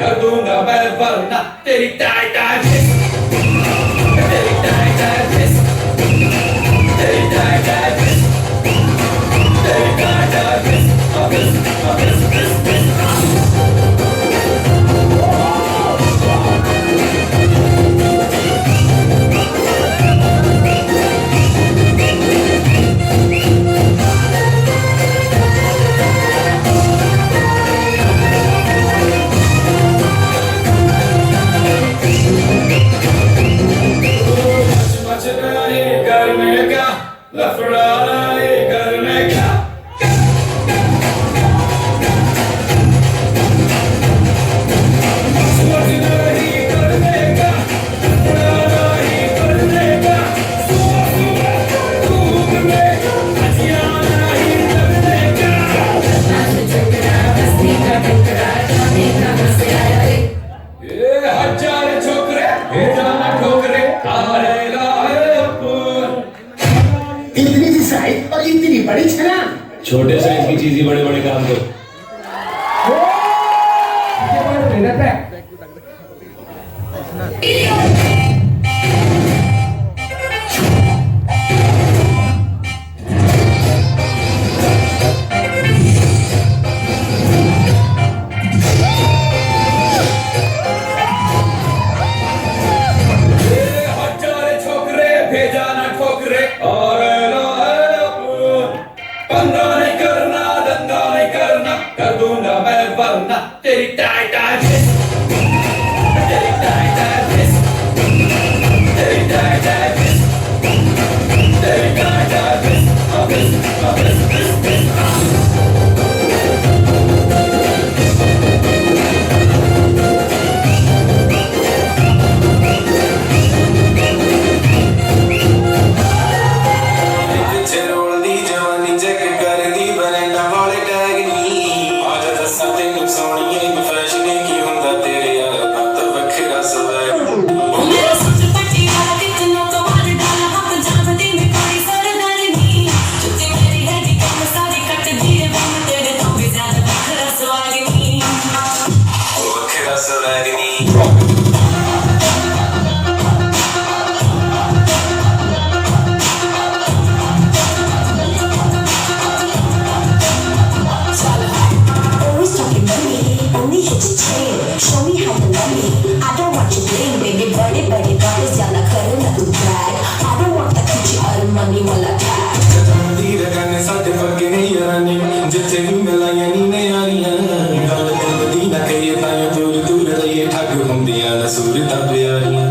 कर दूंगा मैं वरना तेरी टाई टाई फिस, तेरी टाई टाई फिस, तेरी टाई टाई फिस, तेरी टाई टाई फिस, फिस फिस फिस फिस। करने का लफड़ा नहीं करने का, समझ नहीं करने का, लफड़ा नहीं करने का, सुबह सुबह धूप में हथिया नहीं करने का। ये हजार छोकरे ये जाना ठोकरे आरे लाए अपुन। इतनी सी साइज और इतनी बड़ी छलांग। छोटे साइज की चीज ही बड़े बड़े काम कर। कर दूंगा मैं वरना तेरी टाई टाई फिस, तेरी टाई टाई फिस, तेरी टाई टाई फिस, तेरी टाई टाई फिस, फिस फिस फिस फिस। Show me how to love me. I don't want you bling, baby, body, body, body, ज़्यादा करो ना तू brag. I don't want the coochie or money वाला tag. धीरे करने साथे फर्क नहीं यानी, जितने भी मिलाया नी नहीं यारियां, गाल दिल दीना कहिए ताया दूर दूर रहिए ठाक हुंदिया न सूरता प्यारियां।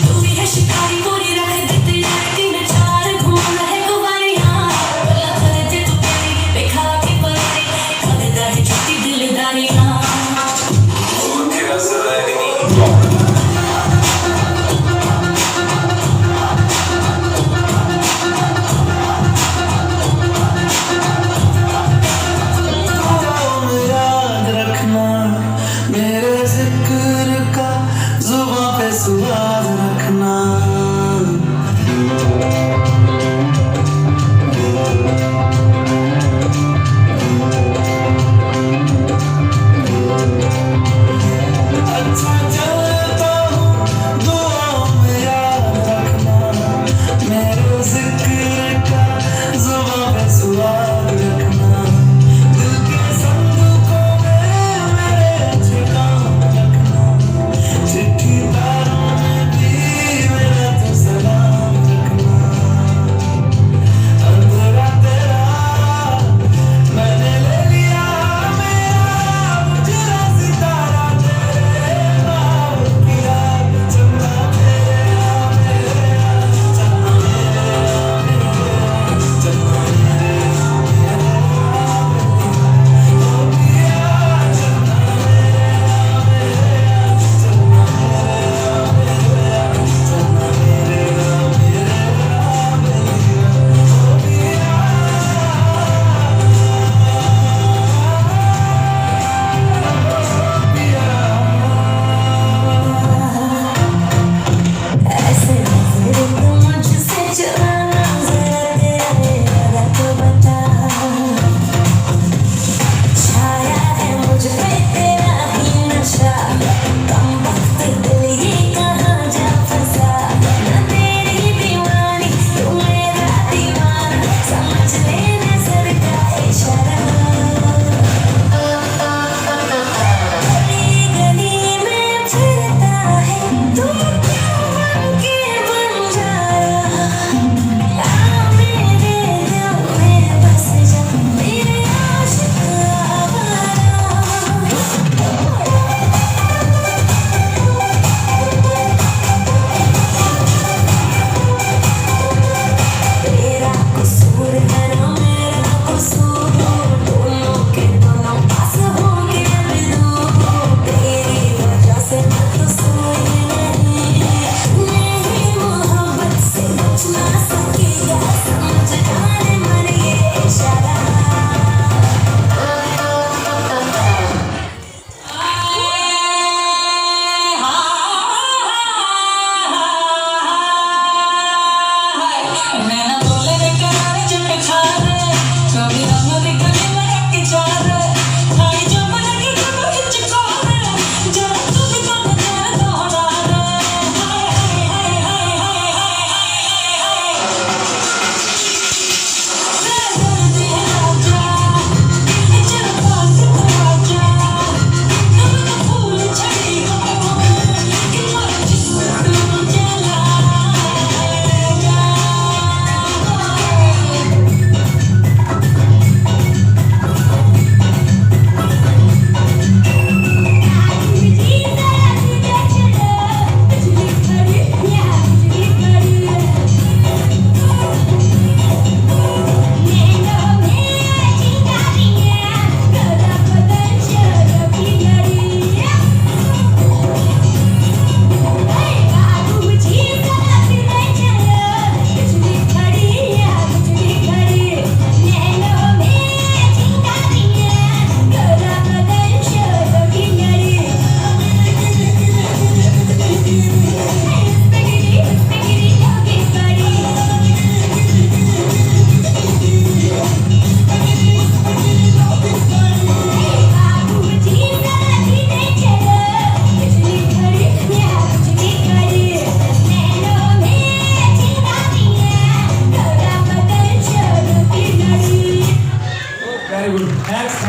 तू भी है शिकारी पूरी राह देते यार तीन चार घूम रहे कुवारियां, बोला करे जे तू तेरी देखा के परी, करता है झूठी दिलदारियां। याद रखना मेरे जिक्र का जुबान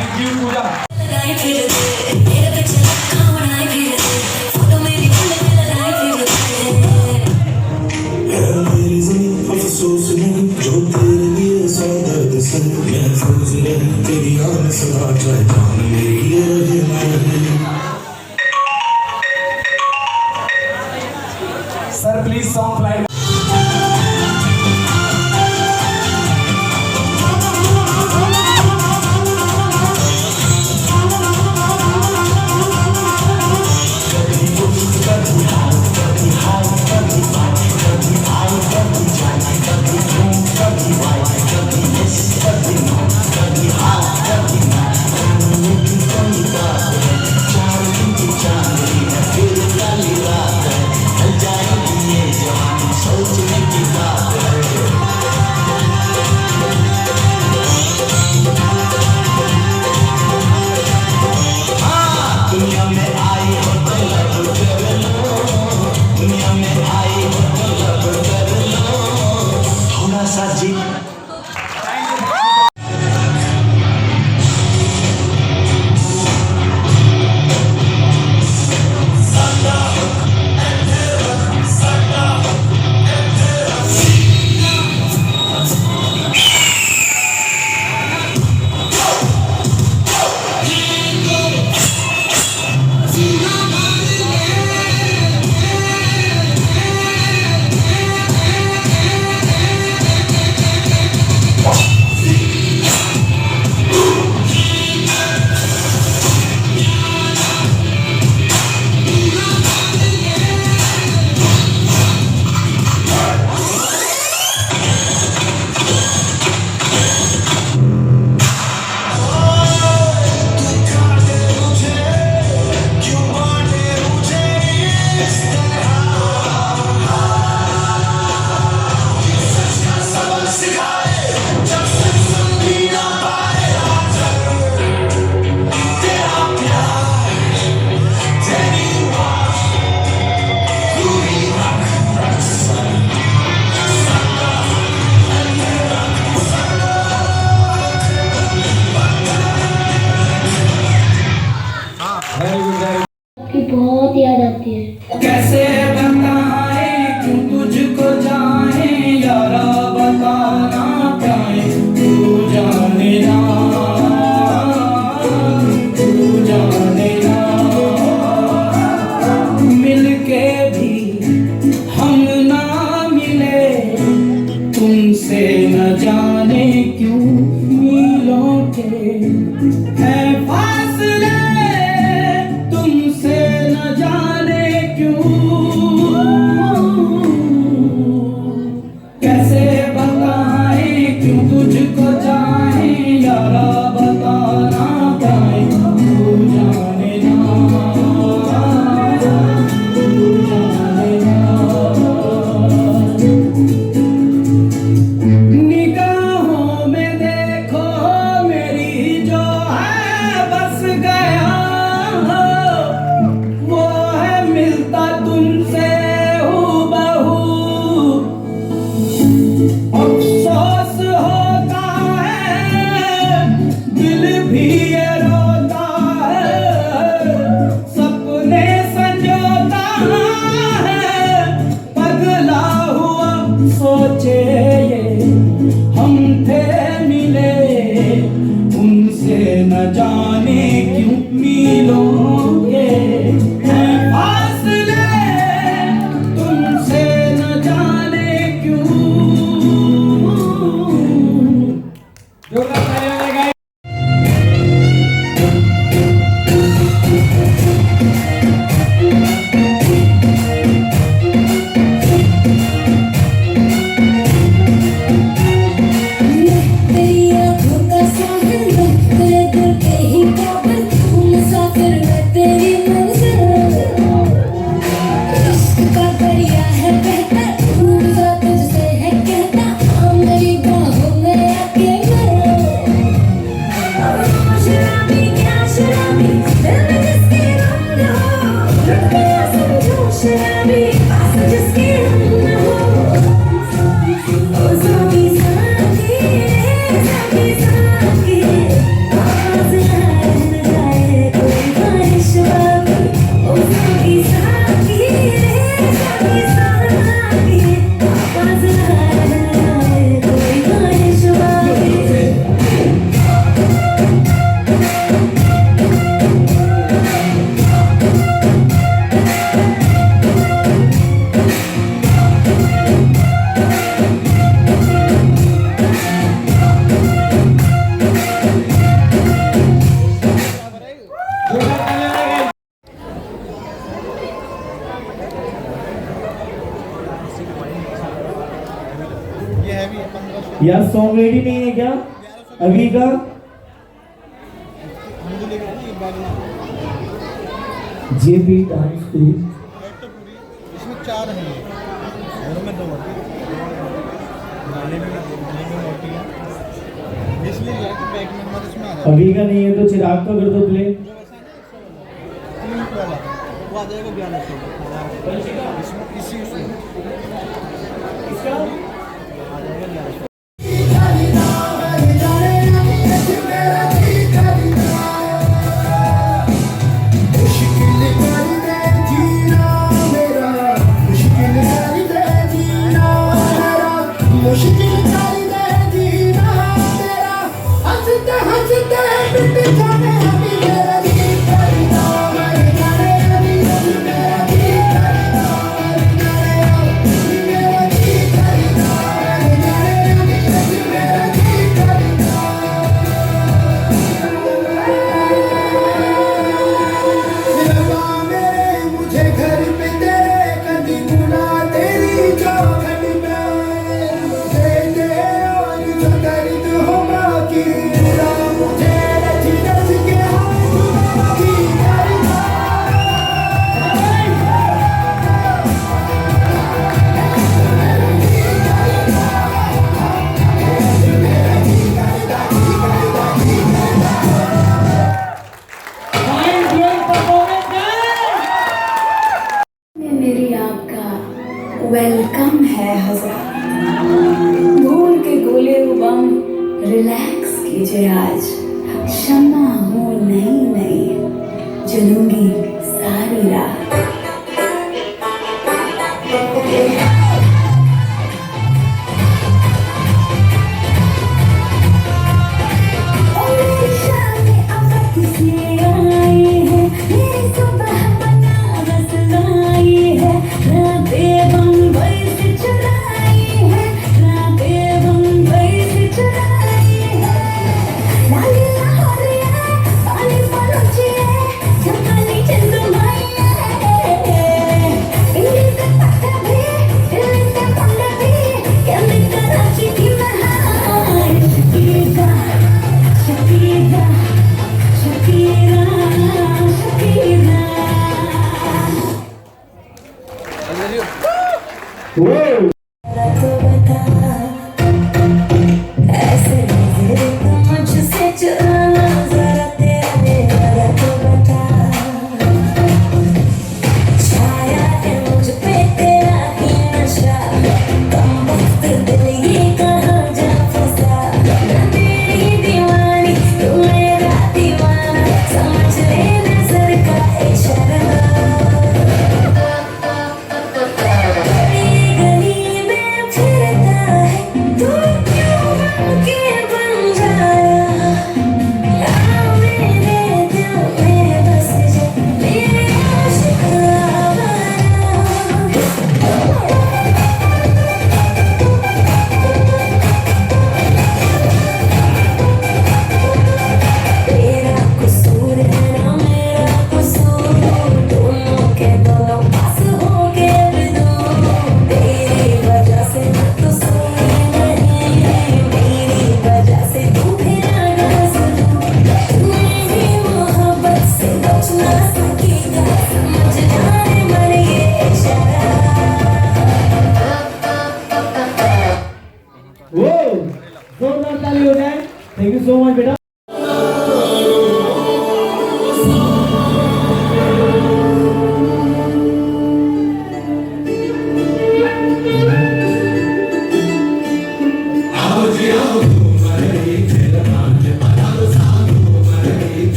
थैंक यू पूजा। लगाए फिर दे मेरे पे चला कहाँ बनाए फिर दे फोटो मेरी फुल में लगाए फिर दे मेरी ज़मीन अफसोस नहीं जो तेरे लिए सौ दर्द से महफूज नहीं तेरी आन सदा चाहे जान मेरी ये रहे ना रहे। Sir please song play. की बहुत याद आती है। कैसे बताए क्यों तुझको जाए यारा बताना पाए तू जाने ना मिलके भी हम ना मिले तुमसे न जाने क्यों मिलों के है फासले तुमसे न जाने क्यों कैसे बताए क्यों तुझको जाए यारा बताना पाए तू जाने ना निगाहों में देखो मेरी जो है बस गया वो है मिलता तुमसे हूबहू अफसोस होता है दिल भी ये रोता है सपने संजोता है पगला हुआ सोचे ये हम थे मिले उनसे न जाने क्यों मिलोगे हैं फासले तुमसे न जाने क्यों तेरी आँखों का साहिल मैं तेरे दिल के ही काबिल तू मुसाफिर मैं यार सॉन्ग रेडी नहीं है क्या अभी का? जेबी डांस प्लीज। इसमें 4 हैं, घरों में 2 होती है, गाने में होती है, इसलिए यह कि बैक नंबर इसमें आ जाता अभी का नहीं है तो चिराग का कर दो प्ले। है। 3 वाला वो आ जाएगा 1100 इसमें इसी उसमें इसका आ जाएगा 1100। मुश्किल कर दे जीना मेरा हंसते हंसते टूट जाने अभी मेरा जी करना मर जाने अभी मेरा जी करना मर जाने मेरा जी करना मर जाने अभी मेरा जी करना रब्बा मेरे मुझे घर पे तेरे कदी बुला तेरी चौखट मेरी आपका वेलकम है हज़रात। भूल के गोले बम रिलैक्स कीजिए आज। शम्मा हूँ नई नई जलूंगी सारी रात। Somebody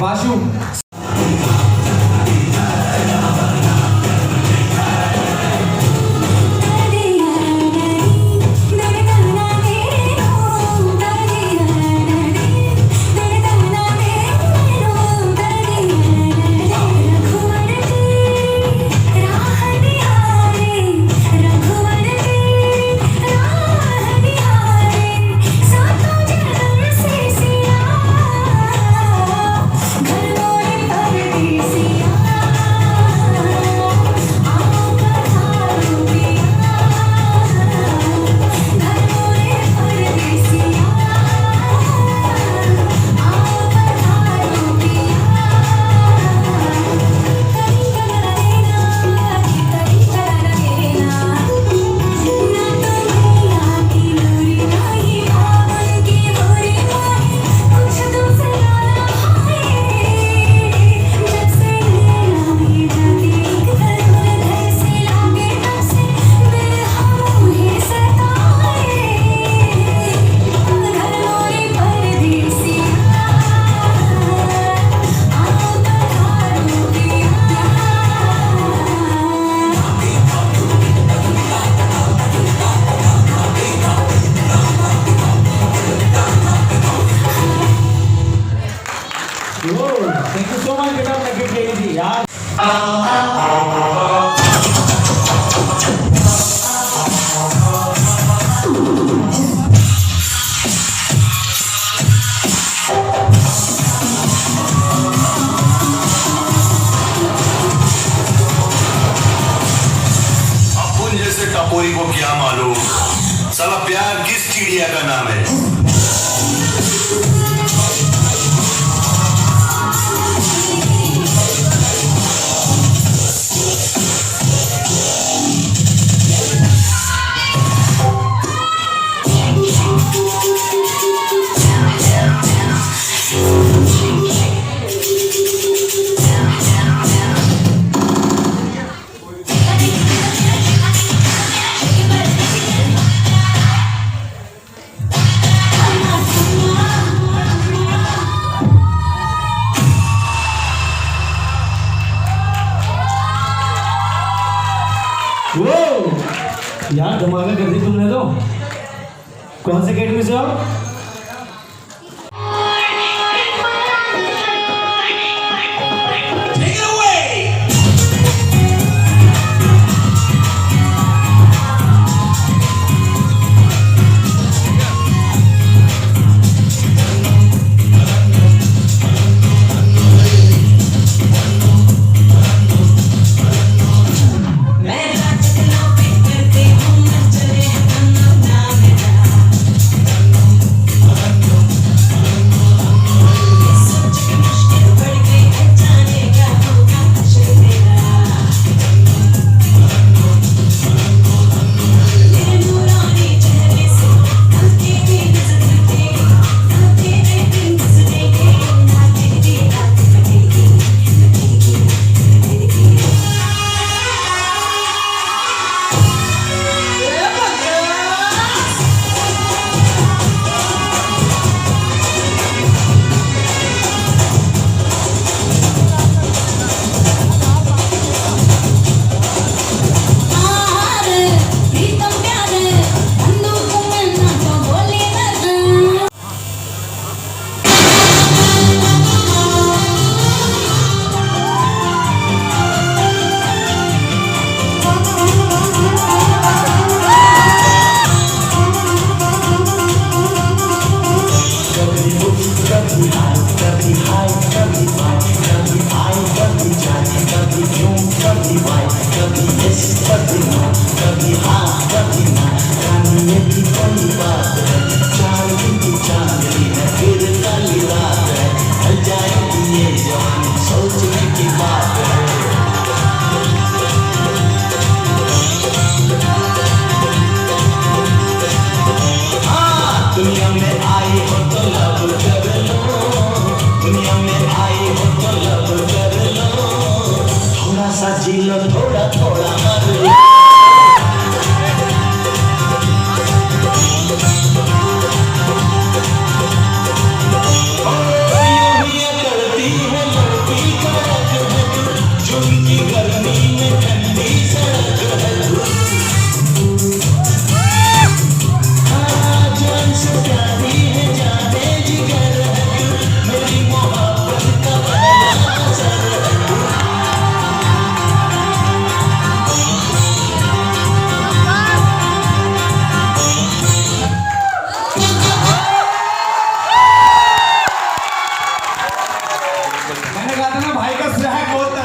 Vashu thank you so much बेटा अपना गिफ्ट ले लीजिए यार अपुन जैसे टपोरी को क्या मालूम साला प्यार किस चिड़िया का नाम है। वो यार धमाका कर दी तुमने तो। कौन से अकेडमी से हो? मैंने कहा था ना भाई का स्वैग बहुत है।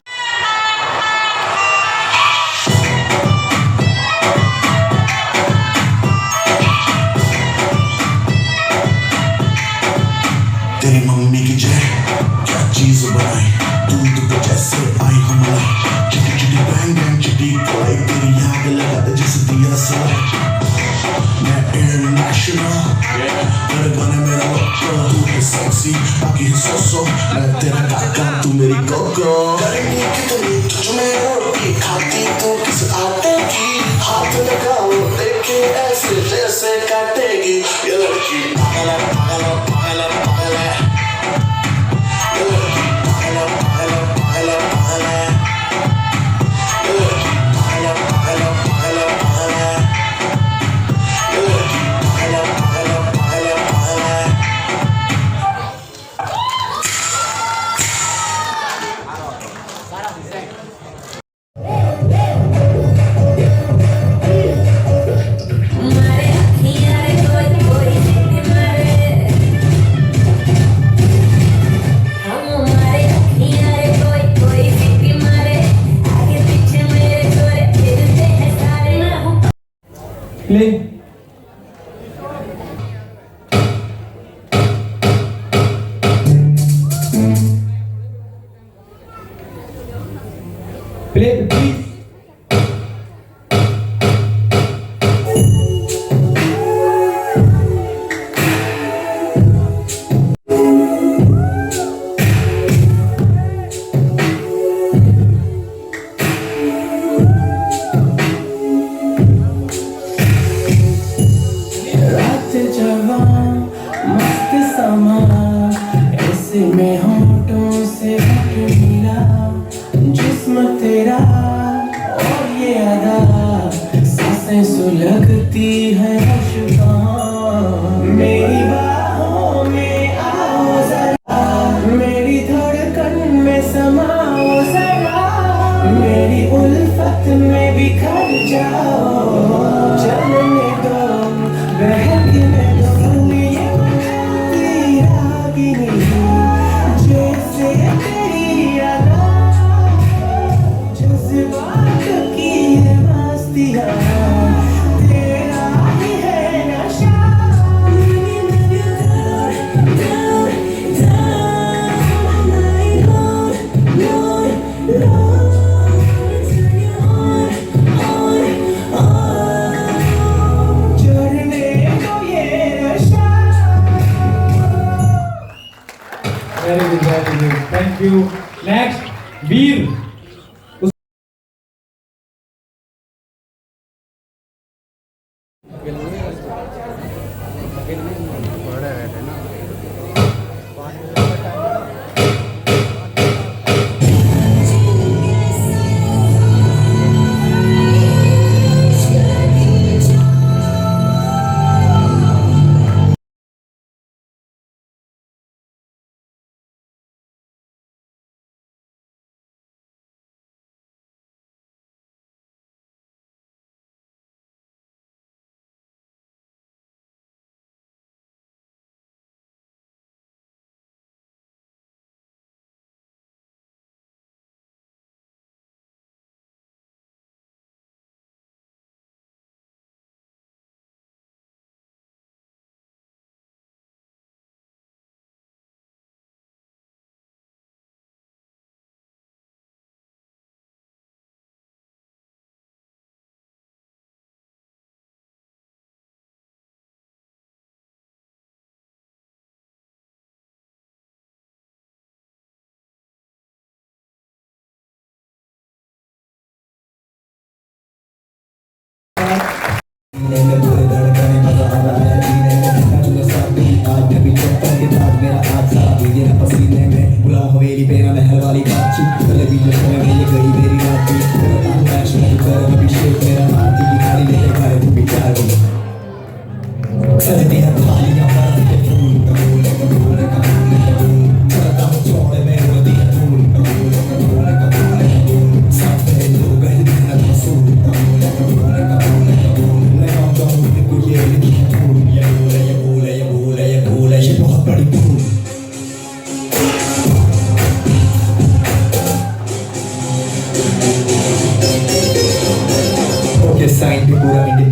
तेरी मम्मी की जय क्या चीज बनाई दूध पे जैसे आई हमला चिटी चिटी बैंग बैंग चिटी कोई तेरी याद लगा जैसे दिया सलाई मैं इंटरनेशनल तेरे गाने मेरा लॉकर तू है सेक्सी बाकी है सो मैं तेरा काका तू मेरी कोको करेंगी कितनी तुझ में रोटी खाती तू किस आटे की हाथ लगाओ देखे ऐसे जैसे काटेगी ये लड़की पागल है पागल है पागल है पागल है ये लड़की पागल है पागल है पागल है पागल है ये लड़की पागल है पागल है पागल है पागल है ये लड़की पागल है पागल है पागल है पागल है मारे अखियाँ रे कोई कोई सिटी मारे हम मारे अखियाँ रे कोई कोई सिटी मारे आगे पीछे मेरे छोरे फिरते हैं सारे मैं हूँ प्ले प्ले प्लीज रात जवां मस्त समा ऐसे में होठों से होठ मिला जिस्म तेरा और ये अदा सांसें सुलगती है होशगां मेरी बाहों में आओ जरा मेरी धड़कन में समाओ जरा मेरी उल्फत में बिखर जाओ चलने दो बहकने दो ये बहती रागिनी जैसे तेरी अदा जज्बात की ये मस्तियाँ तेरा ही है नशा चढ़ने दो ये नशा very good thank you next वीर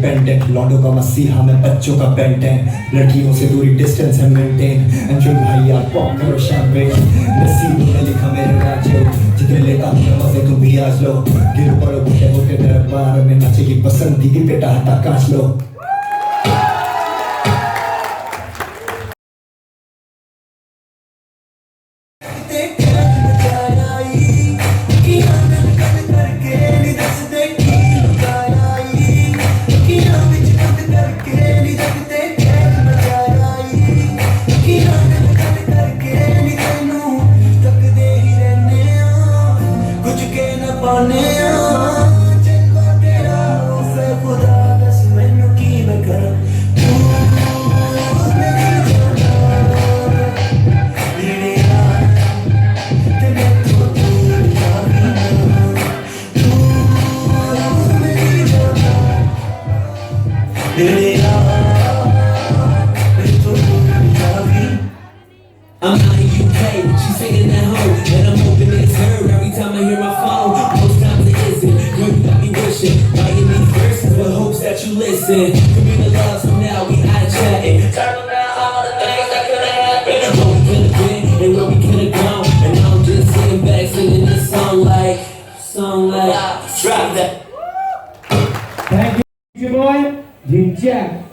इंडिपेंडेंट, लौंडों का मसीहा मैं बच्चों का पेंटेन, लड़कियों से दूरी डिस्टेंस है मेंटेन, अंजुम भाई आप पॉप करो शैंपेन, नसीब में लिखा मेरे राज्य, जितने लेता हूँ मैं मजे तुम भी आज लो, गिर पड़ो बूटे बूटे दरबार में नाचेगी बसंती की बेटा हटा कांच लो। I'm out in UK, she's singing at home, and I'm hoping it's her every time I hear my phone. Most times it isn't, girl, you got me wishing, writing these verses with hopes that you listen. Could be the love, so now we out chatting, talking about all the things that could have happened, where we could have been, and where we could have gone. And now I'm just sitting back singing this song like, drop that. Thank you, boy. Jinchak.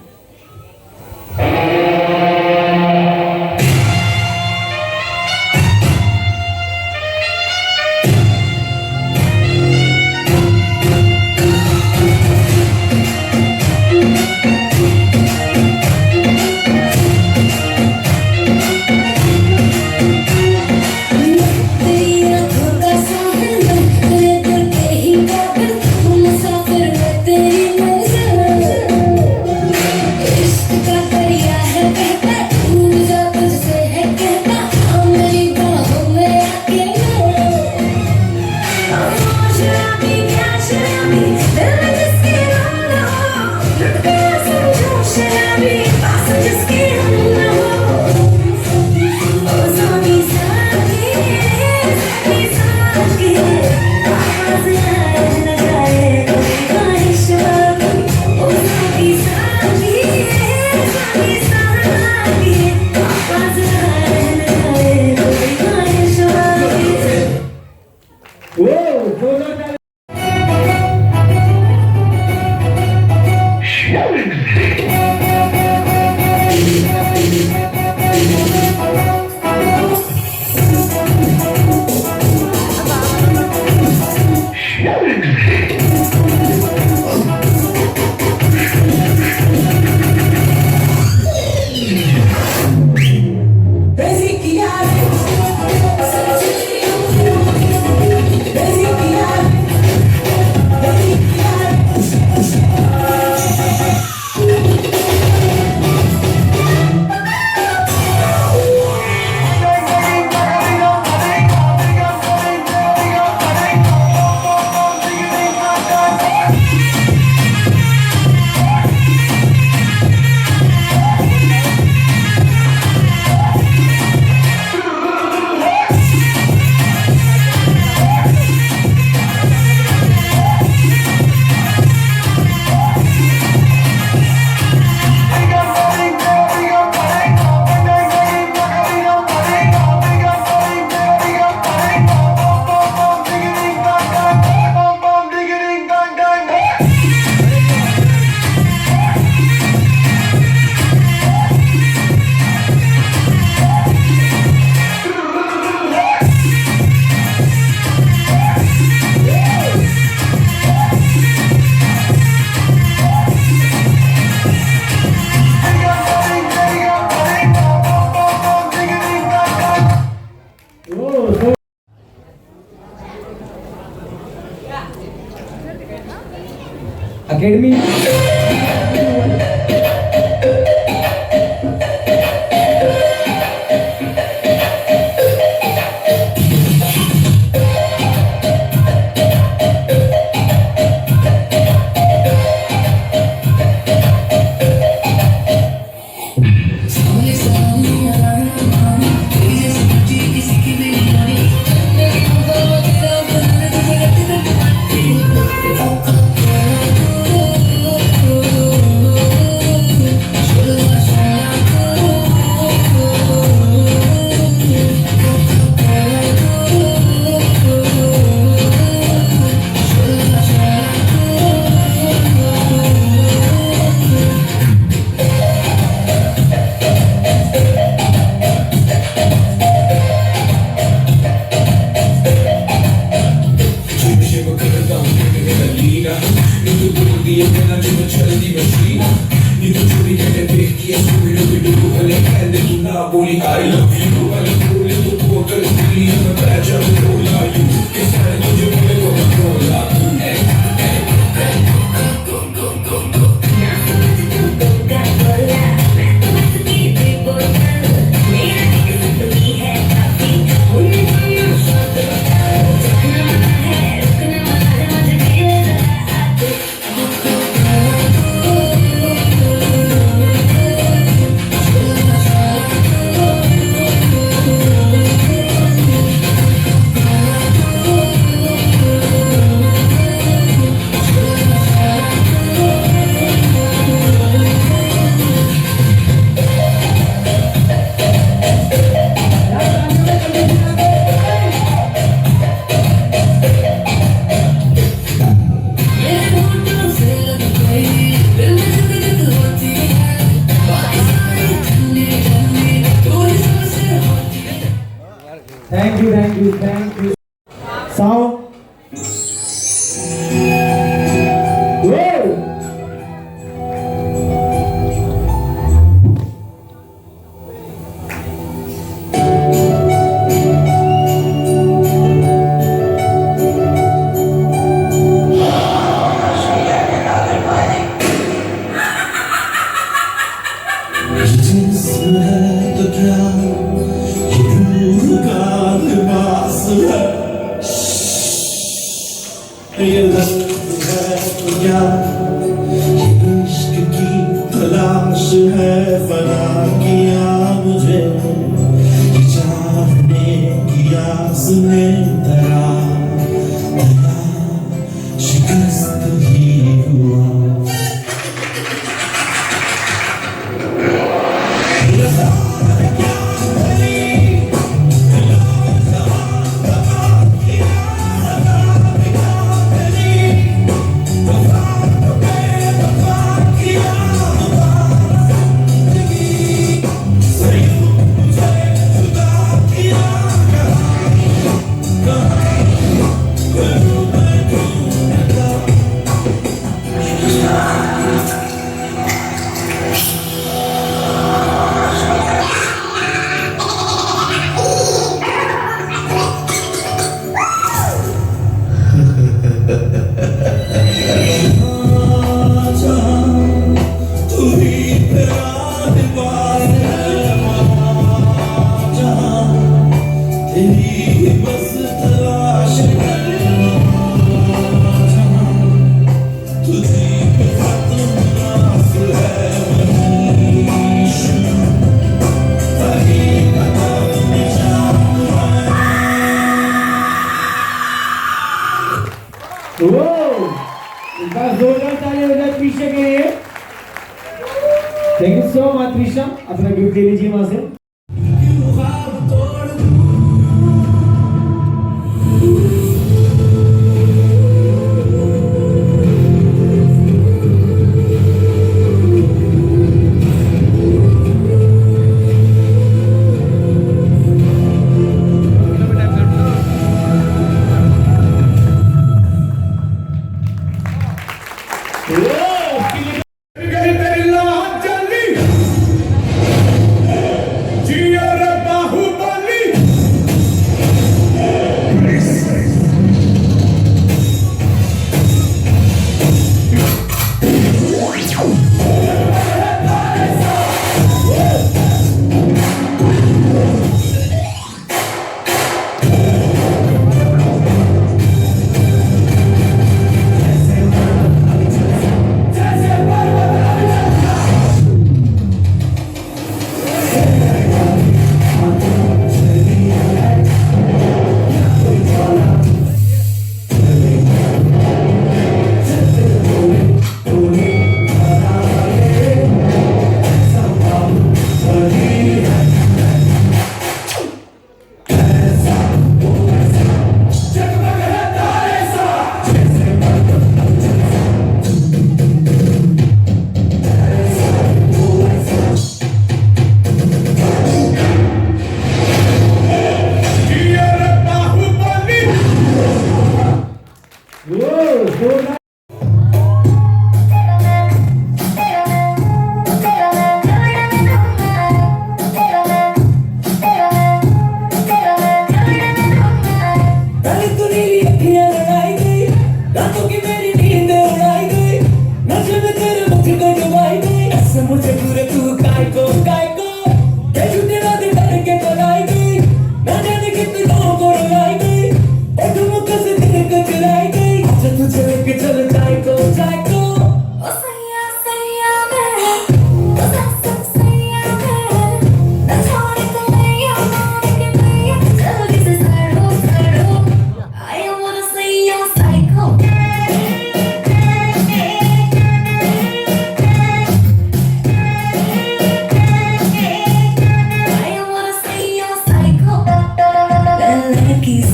Academy. I love you, I love you, poor girl, really, I'm a bad job, roll are you? Yes, I know you wanna go and roll up. Hey, hey, hey, go, go, go, go. Thank you. Sound. Whoa. जिस्म है तो क्या ये रूह का लिबास है ये लफ्ज़ है तो क्या ये इश्क की तलाश है फना किया मुझे ये चाहने की आस ने दया दया शिकस्त ही हुआ Thank you so much, Trisha. अपना गिफ्ट ले लीजिए वहां से.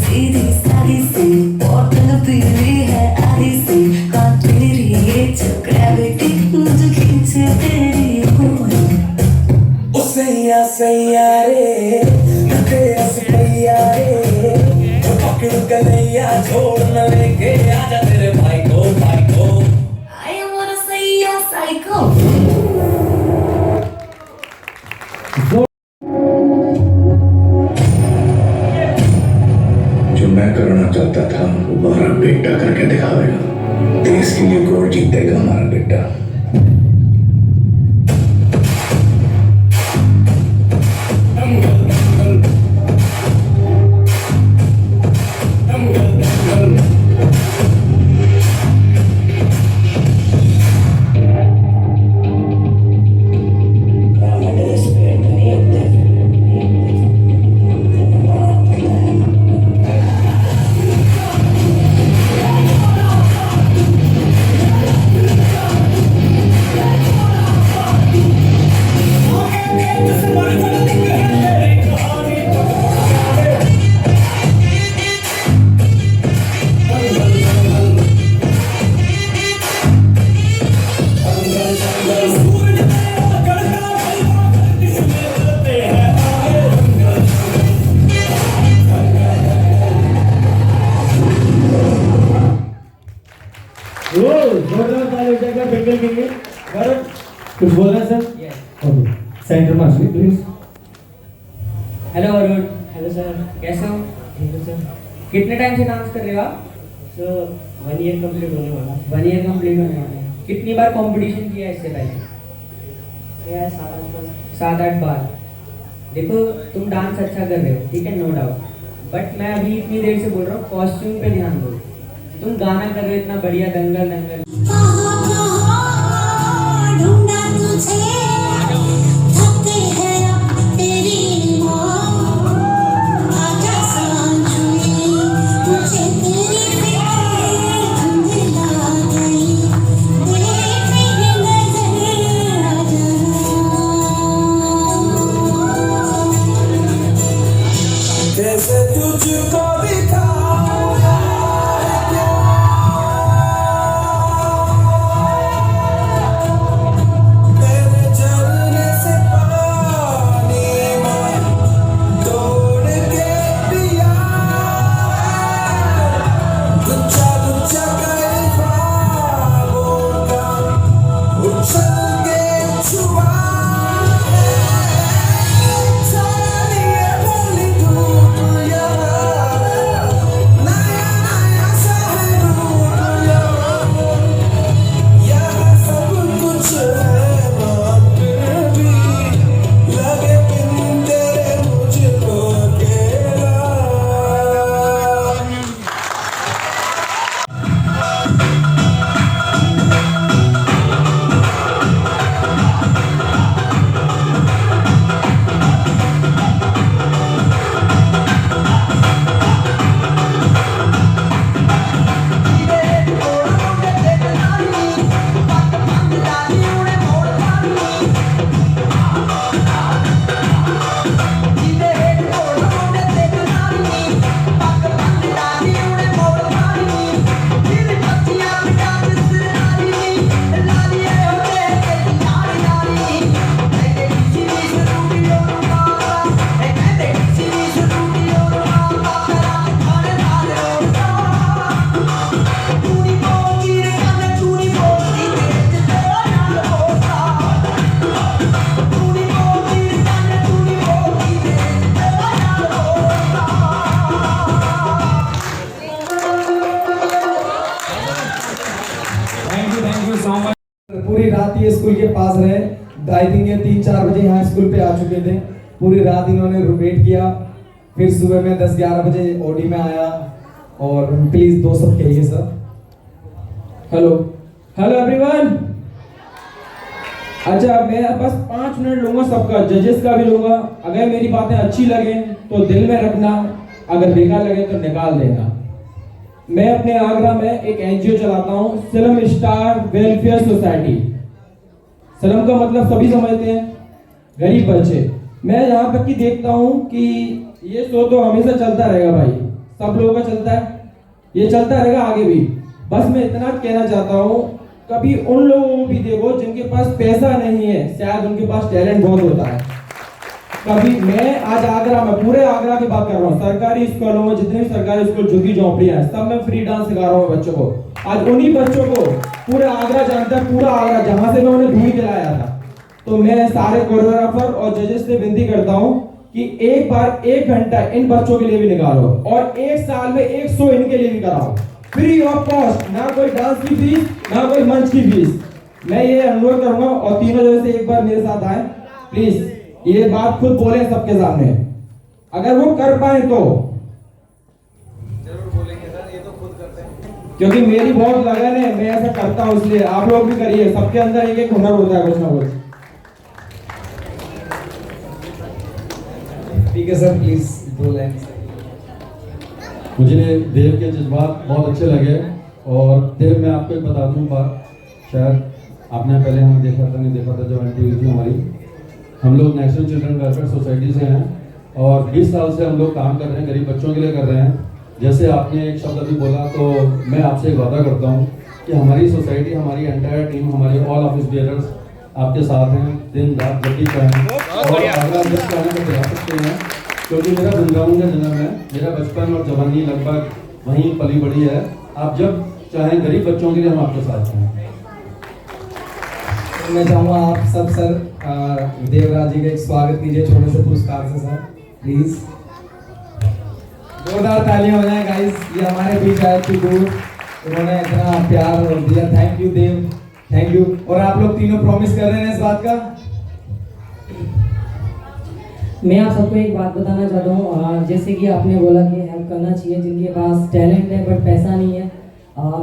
सीधी सादी सी बॉटल पीली है आधी सी काट तेरी ये जो ग्रेविटी मुझे खींचे तेरी ओर सैया रे नटे सैया रे पकड़ कन्हैया छोड़ न लेके आजा तेरे भाई को I wanna say yes psycho जो मैं करना चाहता था वो हमारा बेटा करके दिखावेगा। देश के लिए गोल्ड जीतेगा हमारा बेटा। कुछ बोल रहे हैं sir? Okay, centre master please. Hello Arun. Hello sir, कैसे हो? ठीक है सर। कितने टाइम से डांस कर रहे हो आप? सर 1 ईयर कंप्लीट होने वाला। 1 ईयर कंप्लीट होने वाला है। कितनी बार कंपटीशन किया इससे पहले? 7-8 बार। देखो तुम डांस अच्छा कर रहे हो, ठीक है, नो डाउट, बट मैं अभी इतनी देर से बोल रहा हूँ कॉस्ट्यूम पे ध्यान दो। तुम गाना कर रहे हो इतना बढ़िया, दंगल दंगल। ढूंढा तुझे थकते हैं अब तेरी मौत आजा सांझुए मुझे तेरी फिक्र धुंध ला गई देख मेरी नजर आजा कैसे तुझको दिखाऊं पूरी रात ये स्कूल के पास रहे। आई थिंक ये 3-4 बजे यहाँ स्कूल पे आ चुके थे। पूरी रात इन्होंने वेट किया, फिर सुबह में 10-11 बजे ओडी में आया। और प्लीज 2 सब कहिए सर। Hello everyone. अच्छा, मैं बस 5 मिनट लूंगा सबका, जजेस का भी लूंगा। अगर मेरी बातें अच्छी लगे तो दिल में रखना, अगर बेकार लगे तो निकाल देना। मैं अपने आगरा में एक एनजीओ चलाता हूँ, सिलम स्टार वेलफेयर सोसाइटी। सिलम का मतलब सभी समझते हैं, गरीब बच्चे। मैं यहाँ तक कि देखता हूँ कि ये शो तो हमेशा चलता रहेगा भाई। सब लोगों का चलता है, ये चलता रहेगा आगे भी। बस मैं इतना कहना चाहता हूँ, कभी उन लोगों को भी देखो जिनके पास पैसा नहीं है, शायद उनके पास टैलेंट बहुत होता है। कभी मैं आज आगरा में, पूरे आगरा की बात कर रहा हूँ, सरकारी स्कूलों में जितने भी सरकारी स्कूल झुग्गी झोंपड़ियां हैं, सब में फ्री डांस सिखा रहा हूँ बच्चों को। आज उन्हीं बच्चों को पूरे आगरा जानता है, पूरा आगरा, जहां से मैं उन्हें धूल दिलाया था। तो मैं सारे कोरियोग्राफर और जजेस से विनती करता हूँ कि एक बार 1 घंटा इन बच्चों के लिए भी निकालो और 1 साल में 1 शो इनके लिए भी कराओ, फ्री ऑफ कॉस्ट, ना कोई डांस की फीस, ना कोई मंच की फीस। मैं ये अनुरोध करूंगा और तीनों जगह से एक बार मेरे साथ आए प्लीज, ये बात खुद बोले सबके सामने, अगर वो कर पाए तो। जरूर बोलेंगे सर, ये तो खुद करते हैं। क्योंकि मेरी बहुत लगन है, मैं ऐसा करता हूँ, इसलिए आप लोग भी करिए। सबके अंदर एक एक हुनर होता है, कुछ ना कुछ। ठीक है सर, प्लीज 2 लाइन। मुझे देव के जज्बात बहुत अच्छे लगे। और देव, मैं आपको एक बता दूँ बात, शायद आपने पहले हमें देखा था नहीं देखा था, जो एंटी हुई थी हमारी, हम लोग नेशनल चिल्ड्रन वेलफेयर सोसाइटी से हैं और 20 साल से हम लोग काम कर रहे हैं, गरीब बच्चों के लिए कर रहे हैं। जैसे आपने एक शब्द अभी बोला, तो मैं आपसे एक वादा करता हूँ कि हमारी सोसाइटी, हमारी एंटायर टीम, हमारे ऑल ऑफिस बेयरर्स आपके साथ हैं, दिन रात जब भी चाहें। और अगर आप जब चाहें तो बुला सकते हैं, क्योंकि मेरा वृंदावन का जन्म है, मेरा बचपन और जवानी लगभग वहीं पली बड़ी है। आप जब चाहें, गरीब बच्चों के लिए हम आपके साथ हैं। मैं चाहूँगा आप सब सर देवराज जी का एक स्वागत कीजिए छोटे से पुरस्कार से सर, प्लीज। जोरदार तालियां हो जाए गाइस, ये हमारे बीच आए थे दूर, उन्होंने इतना प्यार दिया। Thank you Dev, thank you. और आप लोग तीनों प्रॉमिस कर रहे हैं इस बात का? मैं आप सबको एक बात बताना चाहता हूँ, जैसे कि आपने बोला कि हेल्प करना चाहिए जिनके पास टैलेंट है बट पैसा नहीं है।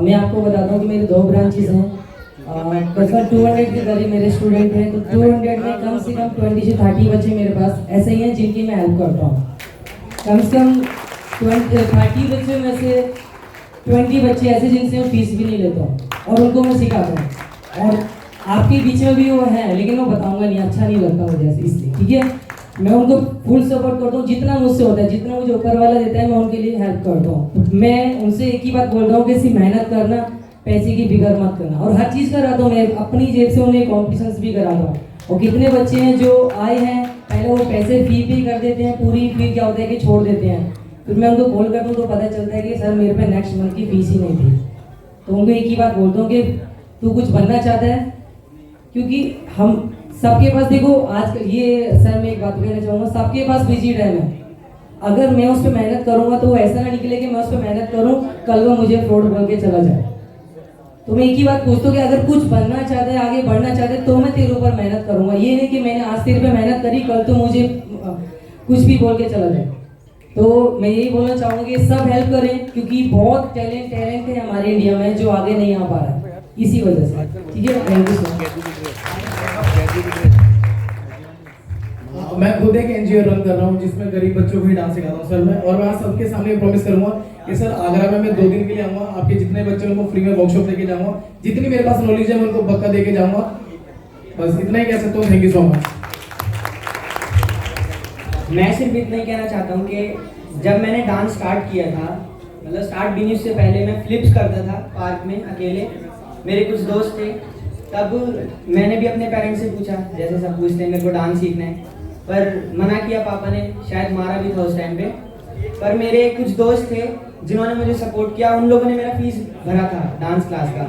मैं आपको बताता हूँ कि मेरे 2 ब्रांचेस हैं। बस 200 के करीब मेरे स्टूडेंट हैं, तो 200 में कम से कम 20 से 30 बच्चे मेरे पास ऐसे ही हैं जिनकी मैं हेल्प करता हूँ। कम से कम 30 बच्चों में से 20 बच्चे ऐसे जिनसे मैं फीस भी नहीं लेता हूँ और उनको मैं सिखाता हूँ। और आपके बीच में भी वो है, लेकिन वो बताऊँगा नहीं, अच्छा नहीं लगता मुझे ऐसे, इसलिए ठीक है। मैं उनको फुल सपोर्ट करता हूँ, जितना मुझसे होता है, जितना मुझे ऊपर वाला देता है, मैं उनके लिए हेल्प करता हूँ। मैं उनसे एक ही बात बोल रहा हूँ कि सिर्फ मेहनत करना, पैसे की फिक्र मत करना। और हर चीज़ कराता हूँ मैं, अपनी जेब से उन्हें कॉम्पिटिशन्स भी कराता हूँ। और कितने बच्चे हैं जो आए हैं, पहले वो पैसे फी पे कर देते हैं पूरी, फिर क्या होता है कि छोड़ देते हैं। फिर मैं उनको कॉल करता हूँ तो पता चलता है कि सर मेरे पे नेक्स्ट मंथ की फीस ही नहीं थी। तो उनको एक ही बात बोलता हूँ कि तू कुछ बनना चाहता है, क्योंकि हम सबके पास, देखो आज ये सर मैं एक बात कहना चाहूँगा, सबके पास बिजी टाइम है। अगर मैं उस पर मेहनत करूँगा तो वो ऐसा ना निकले कि मैं उस पर मेहनत करूँ, कल वो मुझे फ्रॉड बोल के चला जाए। तो मैं एक ही बात पूछता हूँ कि अगर कुछ बनना चाहते हैं, आगे बढ़ना चाहते हैं, तो मैं तेरे ऊपर मेहनत करूँगा। ये नहीं कि मैंने आज तेरे पे मेहनत करी, कल तो मुझे कुछ भी बोल के चला जाए। तो मैं यही बोलना चाहूँगा कि सब हेल्प करें, क्योंकि बहुत टैलेंट है हमारे इंडिया में जो आगे नहीं आ पा रहा है, इसी वजह से। ठीक है, थैंक यू सर। मैं खुद एक एनजीओ रन कर रहा हूँ जिसमें गरीब बच्चों को ही डांस सिखाता हूँ सर मैं। और मैं आज सबके सामने प्रॉमिस करूंगा कि सर आगरा में मैं 2 दिन के लिए आऊँगा, आपके जितने बच्चे उनको फ्री में वर्कशॉप लेके जाऊँगा, जितनी मेरे पास नॉलेज है मैं उनको पक्का देके जाऊँगा। बस इतना ही कह सकता हूँ। Thank you so much. मैं सिर्फ इतना ही कहना चाहता हूँ कि जब मैंने डांस स्टार्ट किया था, मतलब स्टार्ट भी से पहले मैं फ्लिप्स करता था पार्क में अकेले, मेरे कुछ दोस्त थे। तब मैंने भी अपने पेरेंट्स से पूछा, जैसे सब पूछते हैं मेरे को डांस सीखना है, पर मना किया पापा ने, शायद मारा भी था उस टाइम पे। पर मेरे कुछ दोस्त थे जिन्होंने मुझे सपोर्ट किया, उन लोगों ने मेरा फीस भरा था डांस क्लास का।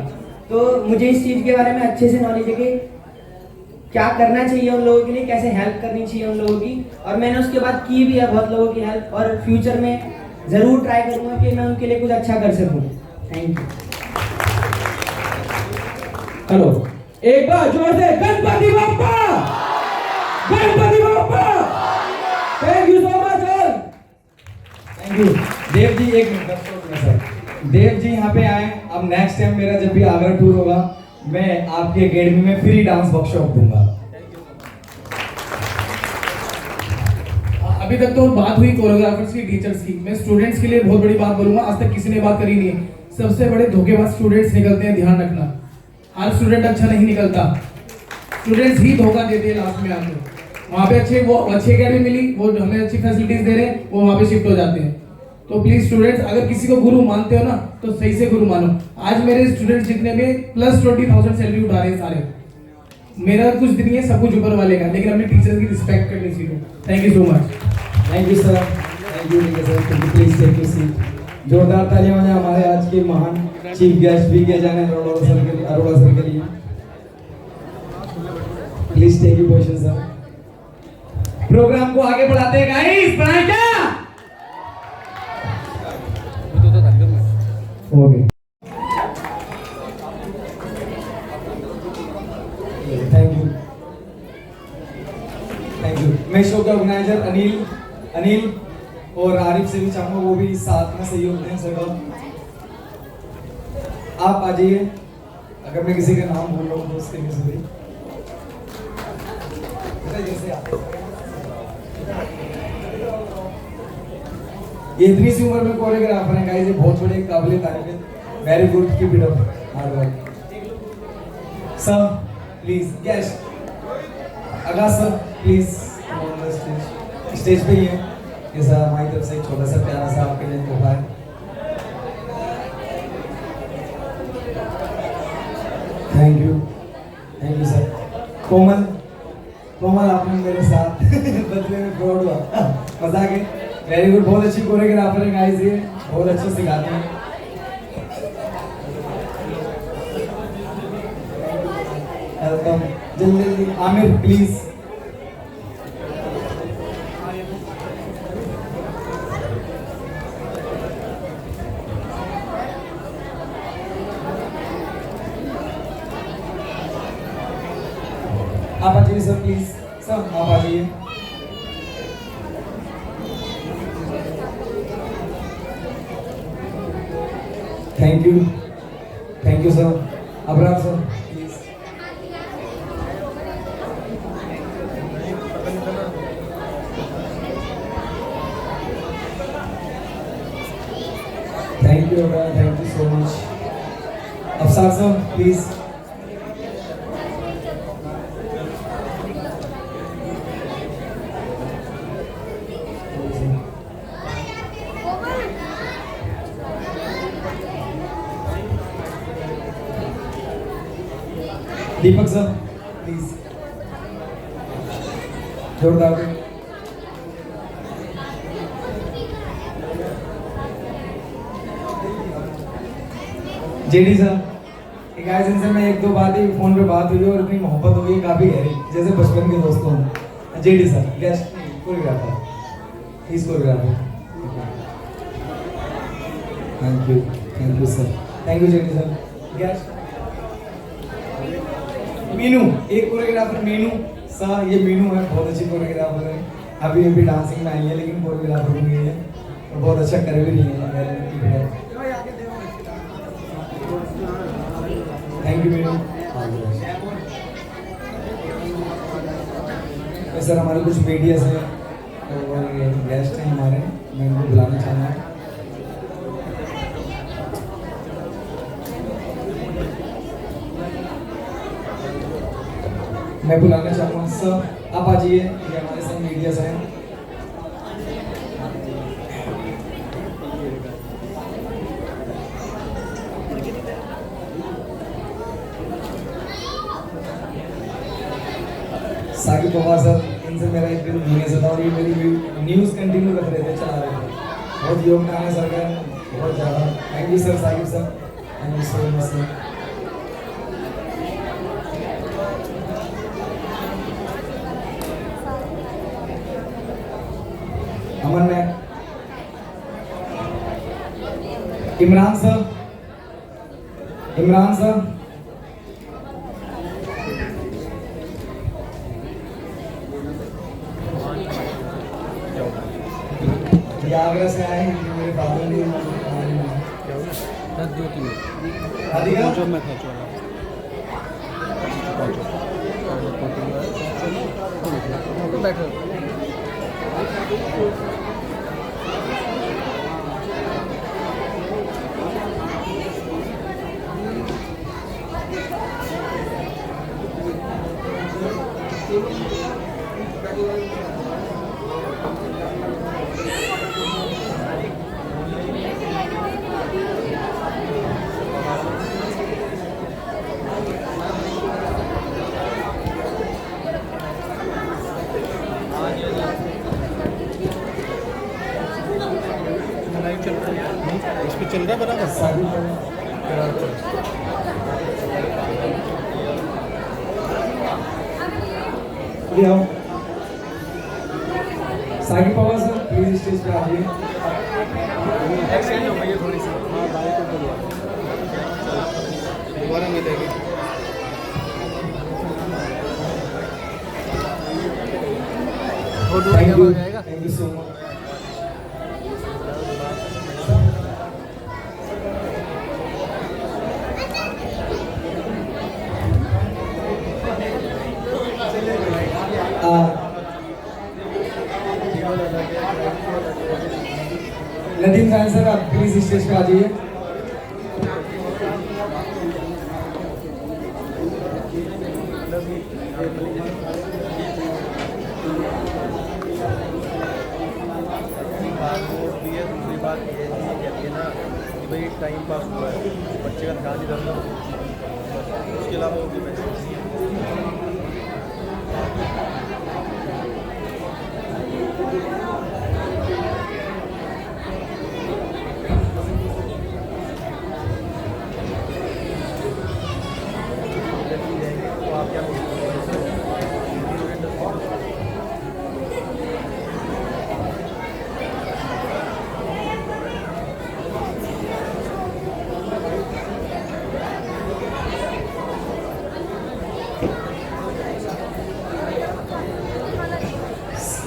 तो मुझे इस चीज़ के बारे में अच्छे से नॉलेज है कि क्या करना चाहिए उन लोगों के लिए, कैसे हेल्प करनी चाहिए उन लोगों की। और मैंने उसके बाद की भी है बहुत लोगों की हेल्प, और फ्यूचर में ज़रूर ट्राई करूँगा कि मैं उनके लिए कुछ अच्छा कर सकूँ। Thank you. हेलो, एक बार जोर से Ganpati Bappa, Ganpati Bappa. Thank you so much sir. Thank you. Dev ji एक मिनट सर, देव जी यहाँ पे आए। अब नेक्स्ट टाइम मेरा जब भी आगरा टूर होगा, मैं आपके एकेडमी में फ्री डांस वर्कशॉप दूंगा। अभी तक तो बात हुई कोरियोग्राफर्स की, टीचर्स की। मैं स्टूडेंट्स के लिए बहुत बड़ी बात बोलूंगा, आज तक किसी ने बात करी नहीं है। सबसे बड़े धोखेबाज स्टूडेंट्स निकलते हैं, ध्यान रखना। हर स्टूडेंट अच्छा नहीं निकलता, स्टूडेंट्स ही धोखा देते हैं लास्ट में आके। वहाँ पे अच्छी एकेडमी मिली, वो हमें अच्छी फैसिलिटीज दे रहे हैं, वो वहाँ पे शिफ्ट हो जाते हैं। तो प्लीज स्टूडेंट्स, अगर किसी को गुरु मानते हो ना तो सही से गुरु मानो। आज मेरे स्टूडेंट्स जितने भी +20,000 सैलरी उठा रहे हैं सारे। मेरा कुछ नहीं है, सब कुछ ऊपर वाले का, लेकिन अपने टीचर्स की रिस्पेक्ट करनी सीखो। Thank you so much. Thank you sir, thank you sir. Please take you seat. जोरदार तालियां हो जाए हमारे आज के महान चीफ गेस्ट भी किए जाने अरोड़ा सर के लिए। Please take you position sir. Programme को आगे बढ़ाते हैं गाइस, बढ़ाएं क्या? Okay, thank you, thank you. मैं शो के ऑर्गेनाइजर अनिल और आरिफ से भी चाहूंगा वो भी साथ में सहयोग दें सर। आप आ जाइए, अगर मैं किसी का नाम भूल रहा हूँ तो उसके लिए सॉरी। जैसे ये इतनी सी उम्र में कोरियोग्राफर हैं गाइस, ये बहुत बड़े काबिल तारीफ है। Very good, keep it up, hard work sir. Please guest आगाज सर, प्लीज स्टेज पे ही है। ये सर हमारी तरफ से एक छोटा सा प्यारा सा आपके लिए तोहफा है। Thank you sir. कोमल आपने मेरे साथ बदले में फ्रॉड हुआ, मजाक है। वेरी गुड, बहुत अच्छी कोरियोग्राफर है गाइस, ये बहुत अच्छा सिखाते हैं। वेलकम। जल्दी आमिर प्लीज। आप आ जाइए सर, प्लीज सर आप आ जाइए। Thank you sir. Abrar sir please. Thank you Abrar, thank you so much. Afsar sir please. Deepak sir please, जोरदार। जेडी सर, गाइस इनसे मैं एक दो बात ही फोन पे बात हुई और इतनी मोहब्बत हुई काफी गहरी, जैसे बचपन के दोस्तों हैं। JD sir guest choreographer, please choreographer. Thank you sir, thank you JD sir. Guest Meenu, एक कोरियोग्राफर मीनू सर, ये मीनू है, बहुत अच्छी कोरियोग्राफर है। अभी डांसिंग में आई है लेकिन कोरियोग्राफर बन गई है और बहुत अच्छा कर भी रही है। Thank you Meenu. सर हमारे कुछ मीडिया से और गेस्ट हैं हमारे, मैं उनको बुलाना चाहूँगा। मैं बुलाना चाहूँगा सर, आप आ जाइए, ये हमारे साथ मीडिया से हैं। साकिब पवार सर, इनसे मेरा एक दिन मिलने से था और ये मेरी न्यूज़ कंटिन्यू रख रहे थे, चला रहे थे। बहुत योगदान है सर का, बहुत ज़्यादा। Thank you sir Saqib sir, thank you so much sir. Aman ma'am, Imran sir, ये आगरा से आए हैं, मेरे फादर ने जो मैं बैठो। इस पे चल रहा है बराबर ले आओ सागी पवार सर प्लीज स्टेज पे आइए। एक्सचेंज हो गई है थोड़ी सी। हाँ भाई को बोलो दोबारा मिलेगी। Thank you so much. Nadeem Khan sir आप प्लीज स्टेज पे आ जाइए। दूसरी बात ये कहती है ना कि भाई टाइम पास हुआ है, बच्चे का ध्यान इधर ना हो, उसके अलावा और कोई मैसेज नहीं है। तो आप क्या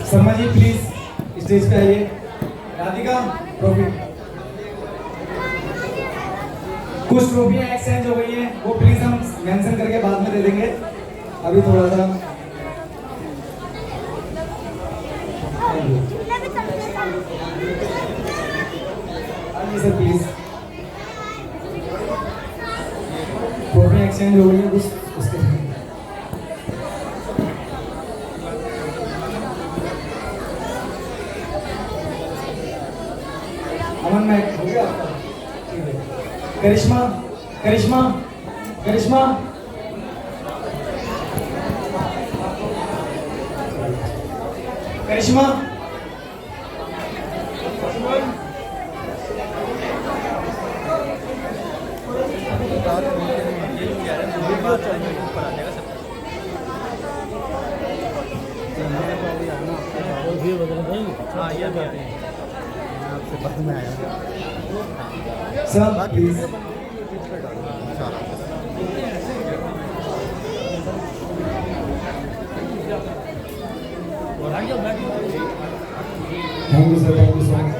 शर्मा जी प्लीज स्टेज पे आइए। राधिका ट्रॉफी, कुछ ट्रॉफियां एक्सचेंज हो गई हैं, वो प्लीज हम मेंशन करके बाद में दे देंगे। अभी थोड़ा सा आइए सर प्लीज। ट्रॉफियां एक्सचेंज हो गई हैं कुछ उसके। अमन में हो गया आपका? ठीक है। करिश्मा करिश्मा करिश्मा करिश्मा हाँ ये बात है, आपसे बाद में आया sir please. Thank you sir, thank you so much.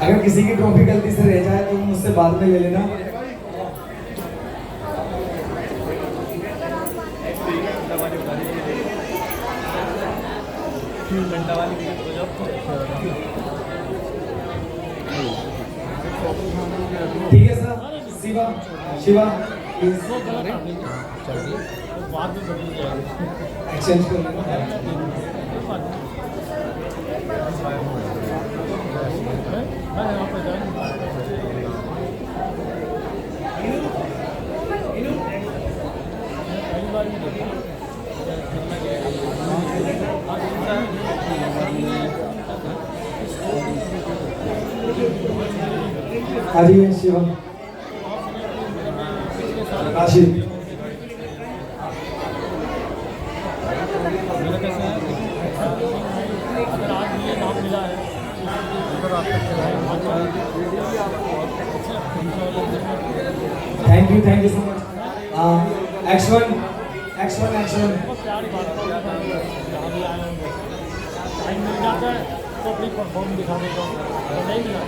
अगर किसी की ट्रॉफी गलती से रह जाए तो मुझसे बाद में ले लेना। घंटा वाली ठीक है sir. Shiva Shiva please exchange कर लेना। आ जाइए Shiva. Asif thank you so much. Action action action. तो अपनी परफॉर्म दिखा देता हूँ, नहीं मिला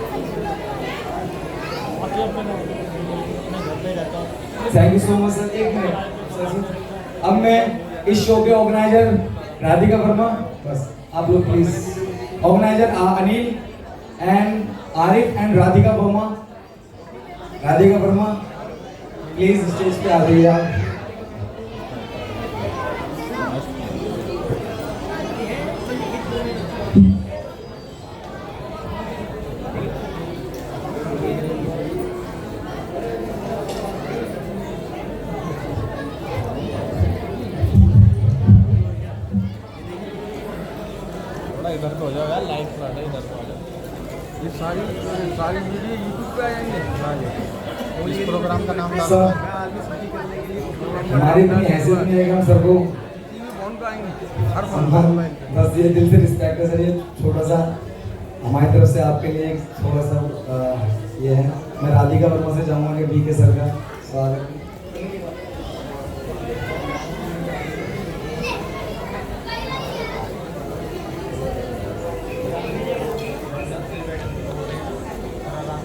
बाकी अब मैं अपने घर पे रहता हूँ। Thank you so much sir. एक मिनट, अब मैं इस शो के ऑर्गेनाइजर राधिका वर्मा, बस आप लोग please organiser Anil and Arif and Radhika Verma please stage पे आ जाइए आप। इधर तो हो जाओ यार, लाइट इधर तो आ जाओ। ये सारी वीडियो यूट्यूब पे आएंगे। इस प्रोग्राम का नाम सर हमारी इतनी हैसियत नहीं है कि हम सर को फोन पे आएंगे हर फोन हम पे। बस ये दिल से रिस्पेक्ट है सर, ये छोटा सा हमारी तरफ से आपके लिए एक थोड़ा सा ये है। मैं राधिका वर्मा से चाहूँगा कि बीके सर का स्वागत।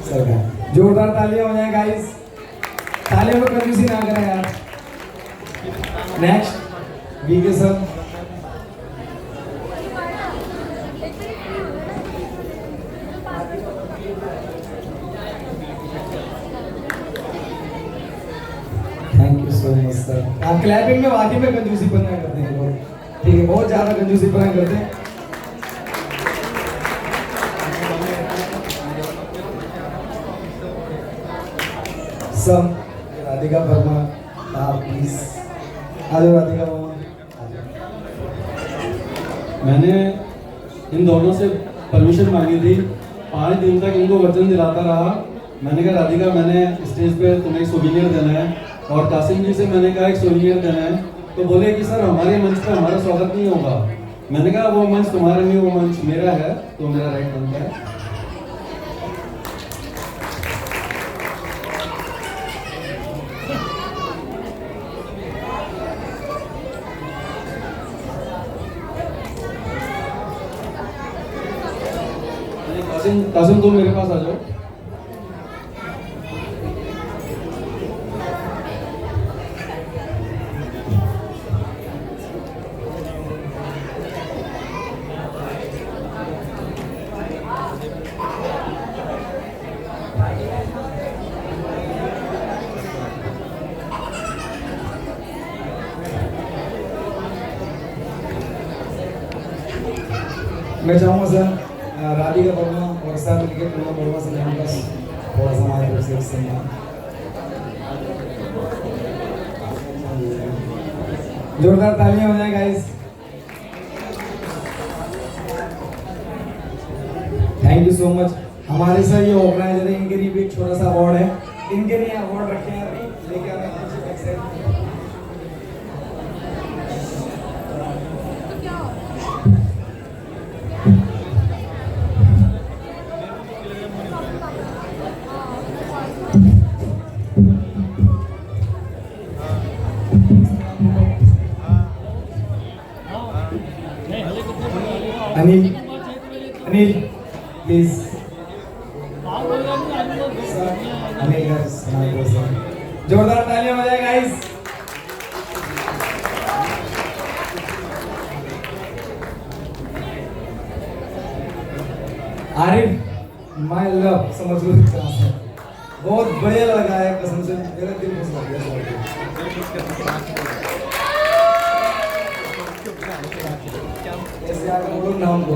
सर का जोरदार तालियां हो जाए गाइस, तालियों में कंजूसी ना करें यार। Next BK sir. Thank you so much sir. आप क्लैपिंग में वाकई में कंजूसी पना करते हैं लोग, ठीक है, बहुत ज्यादा कंजूसी पना करते हैं। सब राधिका वर्मा आप प्लीज आ जाओ। राधिका वर्मा मैंने इन दोनों से परमिशन मांगी थी, 5 दिन तक इनको वचन दिलाता रहा। मैंने कहा राधिका मैंने स्टेज पे तुम्हें एक सोविनियर देना है, और कासिम जी से मैंने कहा एक सोविनियर देना है, तो बोले कि सर हमारे मंच पे हमारा स्वागत नहीं होगा। मैंने कहा वो मंच तुम्हारा नहीं, वो मंच मेरा है, तो मेरा राइट बनता है। कासिम तुम मेरे पास आ जाओ। मैं चाहूँगा सर राधिका वर्मा और सर मिलकर पूर्ण वर्मा से नाम का थोड़ा सा हमारे तरफ से सम्मान। जोरदार तालियां हो जाए guys. Thank you so much. हमारे सर ये ऑर्गेनाइजर है, इनके लिए भी एक छोटा सा अवार्ड है, इनके लिए अवार्ड रखे हैं अभी लेके आने अनिल अनिल प्लीज अनिल गाइस, जोरदार तालियां हो जाए गाइस। आरिफ माय लव समझ लो बहुत बढ़िया लगा है, कसम से मेरा दिल खुश हो गया। नाम को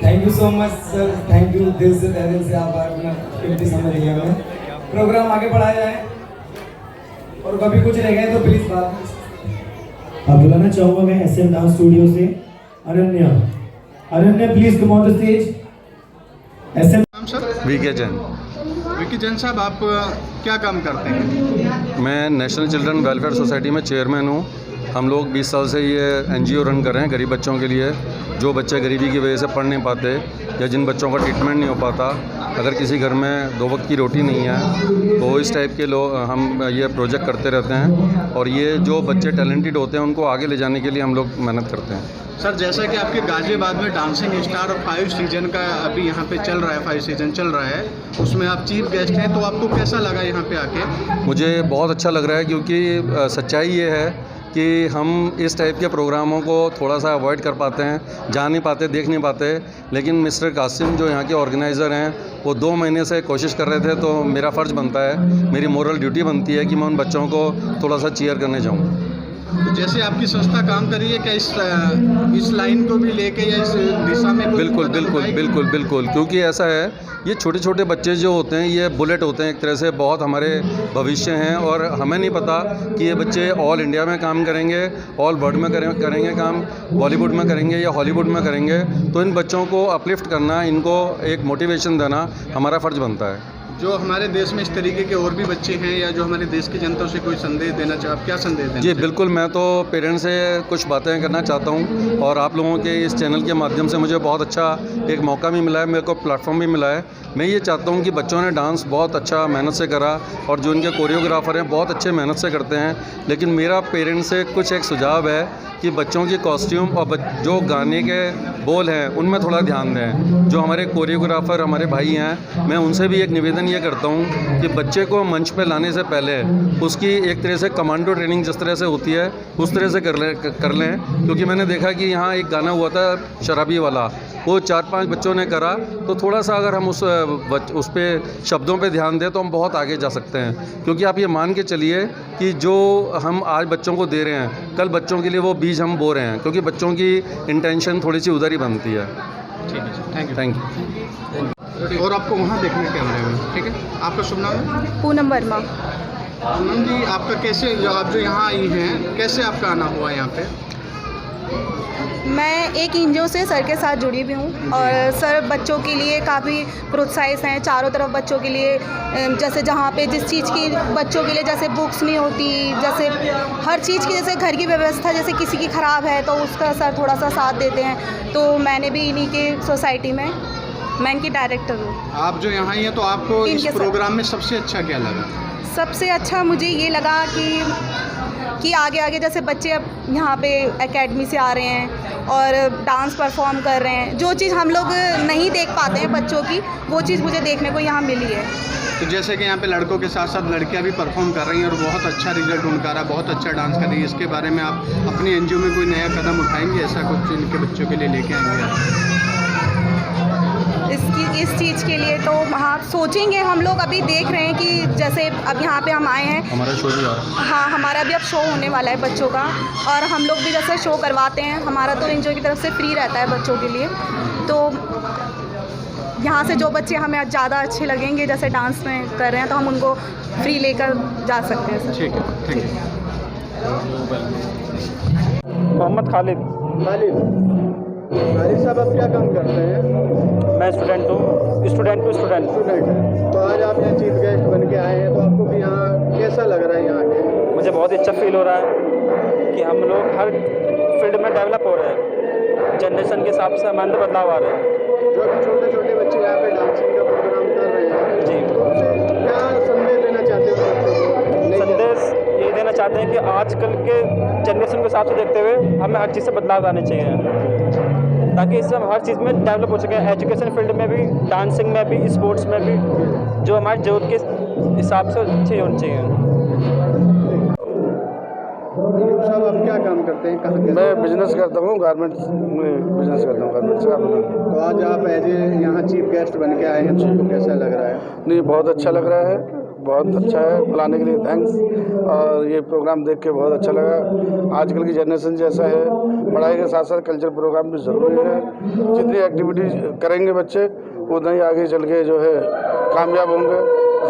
thank you so much sir, thank you दिल से तहे दिल से आप अपना कीमती समय दिया हमें। प्रोग्राम आगे बढ़ाया जाए और कभी कुछ रह गए तो प्लीज बात अब बुलाना चाहूंगा मैं SM डांस स्टूडियो से Ananya please come on the stage. SM VK Jain. Vicky Jain साहब, आप क्या काम करते हैं? मैं नेशनल चिल्ड्रन वेलफेयर सोसाइटी में चेयरमैन हूँ। हम लोग 20 साल से ये NGO रन कर रहे हैं गरीब बच्चों के लिए, जो बच्चे गरीबी की वजह से पढ़ नहीं पाते या जिन बच्चों का ट्रीटमेंट नहीं हो पाता। अगर किसी घर में 2 वक्त की रोटी नहीं है तो इस टाइप के लोग हम ये प्रोजेक्ट करते रहते हैं, और ये जो बच्चे टैलेंटेड होते हैं उनको आगे ले जाने के लिए हम लोग मेहनत करते हैं। सर, जैसा कि आपके गाजियाबाद में डांसिंग स्टार 5 सीजन का अभी यहाँ पे चल रहा है, 5 सीजन चल रहा है, उसमें आप चीफ गेस्ट हैं, तो आपको कैसा लगा यहाँ पे आके? मुझे बहुत अच्छा लग रहा है, क्योंकि सच्चाई ये है कि हम इस टाइप के प्रोग्रामों को थोड़ा सा अवॉइड कर पाते हैं, जा नहीं पाते, देख नहीं पाते। लेकिन मिस्टर कासिम जो यहाँ के ऑर्गेनाइज़र हैं, वो 2 महीने से कोशिश कर रहे थे, तो मेरा फ़र्ज़ बनता है, मेरी मोरल ड्यूटी बनती है कि मैं उन बच्चों को थोड़ा सा चीयर करने जाऊँ। तो जैसे आपकी संस्था काम कर रही है, क्या इस लाइन को भी लेके या इस दिशा में बिल्कुल बिल्कुल बिल्कुल बिल्कुल, क्योंकि ऐसा है ये छोटे छोटे बच्चे जो होते हैं ये बुलेट होते हैं एक तरह से, बहुत हमारे भविष्य हैं और हमें नहीं पता कि ये बच्चे ऑल इंडिया में काम करेंगे, ऑल वर्ल्ड में करेंगे काम, बॉलीवुड में करेंगे या हॉलीवुड में करेंगे। तो इन बच्चों को अपलिफ्ट करना, इनको एक मोटिवेशन देना हमारा फ़र्ज़ बनता है। जो हमारे देश में इस तरीके के और भी बच्चे हैं या जो हमारे देश की जनता से कोई संदेश देना चाहे, आप क्या संदेश देना? जी बिल्कुल, मैं तो पेरेंट्स से कुछ बातें करना चाहता हूँ और आप लोगों के इस चैनल के माध्यम से मुझे बहुत अच्छा एक मौका भी मिला है, मेरे को प्लेटफॉर्म भी मिला है। मैं ये चाहता हूँ कि बच्चों ने डांस बहुत अच्छा मेहनत से करा और जो इनके कोरियोग्राफर हैं बहुत अच्छे मेहनत से करते हैं, लेकिन मेरा पेरेंट्स से कुछ एक सुझाव है कि बच्चों की कॉस्ट्यूम और जो गाने के बोल हैं उनमें थोड़ा ध्यान दें। जो हमारे कोरियोग्राफर हमारे भाई हैं, मैं उनसे भी एक निवेदन ये करता हूँ कि बच्चे को मंच पे लाने से पहले उसकी एक तरह से कमांडो ट्रेनिंग जिस तरह से होती है उस तरह से कर लें, क्योंकि मैंने देखा कि यहाँ एक गाना हुआ था शराबी वाला, वो 4-5 बच्चों ने करा, तो थोड़ा सा अगर हम उस पे शब्दों पे ध्यान दें तो हम बहुत आगे जा सकते हैं। क्योंकि आप ये मान के चलिए कि जो हम आज बच्चों को दे रहे हैं, कल बच्चों के लिए वो बीज हम बो रहे हैं, क्योंकि बच्चों की इंटेंशन थोड़ी सी उधर ही बनती है। ठीक है, थैंक यू। और आपको वहाँ देखने कैमरे में, ठीक है। आपका शुभ नाम है? पूनम वर्मा। पूनम जी, आपका कैसे, आप जो यहाँ आई हैं, कैसे आपका आना हुआ यहाँ पे? मैं एक एनजीओ से सर के साथ जुड़ी भी हूँ और सर बच्चों के लिए काफ़ी प्रोत्साहित हैं चारों तरफ बच्चों के लिए। जैसे जहाँ पे जिस चीज़ की बच्चों के लिए जैसे बुक्स नहीं होती, जैसे हर चीज़ की, जैसे घर की व्यवस्था जैसे किसी की ख़राब है तो उसका सर थोड़ा सा साथ देते हैं। तो मैंने भी इन्हीं के सोसाइटी में, मैं इनकी डायरेक्टर हूँ। आप जो यहाँ आई हैं तो आपको इस प्रोग्राम में सबसे अच्छा क्या लगा? सबसे अच्छा मुझे ये लगा कि आगे आगे जैसे बच्चे अब यहाँ पे एकेडमी से आ रहे हैं और डांस परफॉर्म कर रहे हैं, जो चीज़ हम लोग नहीं देख पाते हैं बच्चों की, वो चीज़ मुझे देखने को यहाँ मिली है। तो जैसे कि यहाँ पे लड़कों के साथ साथ लड़कियाँ भी परफॉर्म कर रही हैं और बहुत अच्छा रिजल्ट उनका रहा, बहुत अच्छा डांस कर रही है, इसके बारे में आप अपनी एनजीओ में कोई नया कदम उठाएंगे, ऐसा कुछ इनके बच्चों के लिए लेके आएंगे आप? इस चीज़ के लिए तो हाँ सोचेंगे हम लोग। अभी देख रहे हैं कि जैसे अब यहाँ पे हम आए हैं, हमारा शो भी आ रहा है। हाँ, हमारा भी अब शो होने वाला है बच्चों का और हम लोग भी जैसे शो करवाते हैं, हमारा तो एनजीओ की तरफ से फ्री रहता है बच्चों के लिए। तो यहाँ से जो बच्चे हमें ज़्यादा अच्छे लगेंगे जैसे डांस में कर रहे हैं तो हम उनको फ्री लेकर जा सकते हैं। ठीक है, थैंक यू। मोहम्मद खालिद साहब, आप क्या काम करते हैं? मैं स्टूडेंट हूँ। स्टूडेंट है। तो आज आप यहाँ चीफ गेस्ट बन के आए हैं, तो आपको भी यहाँ कैसा लग रहा है यहाँ के? मुझे बहुत अच्छा फील हो रहा है कि हम लोग हर फील्ड में डेवलप हो रहे हैं, जनरेशन के हिसाब से हमारे अंदर बदलाव आ रहे हैं। जो अभी छोटे छोटे बच्चे यहाँ पे डांसिंग का प्रोग्राम कर रहे हैं जी, तो उनसे क्या संदेश देना चाहते हो? संदेश ये देना चाहते हैं कि आजकल के जनरेशन के हिसाब से देखते हुए हमें हर चीज़ से बदलाव आने चाहिए, ताकि इससे हम हर चीज़ में डेवलप हो सकें, एजुकेशन फील्ड में भी, डांसिंग में भी, स्पोर्ट्स में भी, जो हमारी ज़रूरत के हिसाब से अच्छी होनी चाहिए। साहब, आप क्या काम करते हैं? कहाँ? मैं बिजनेस करता हूँ, गारमेंट्स में बिजनेस करता हूँ, गारमेंट्स का। तो आज आप एज यहाँ चीफ गेस्ट बन के आए हैं, तो आपको कैसा लग रहा है? नहीं, बहुत अच्छा लग रहा है, बहुत अच्छा है। बुलाने के लिए थैंक्स। और ये प्रोग्राम देख के बहुत अच्छा लगा। आजकल की जनरेशन जैसा है, पढ़ाई के साथ साथ कल्चर प्रोग्राम भी ज़रूरी है। जितनी एक्टिविटीज़ करेंगे बच्चे उतना ही आगे चल के जो है कामयाब होंगे।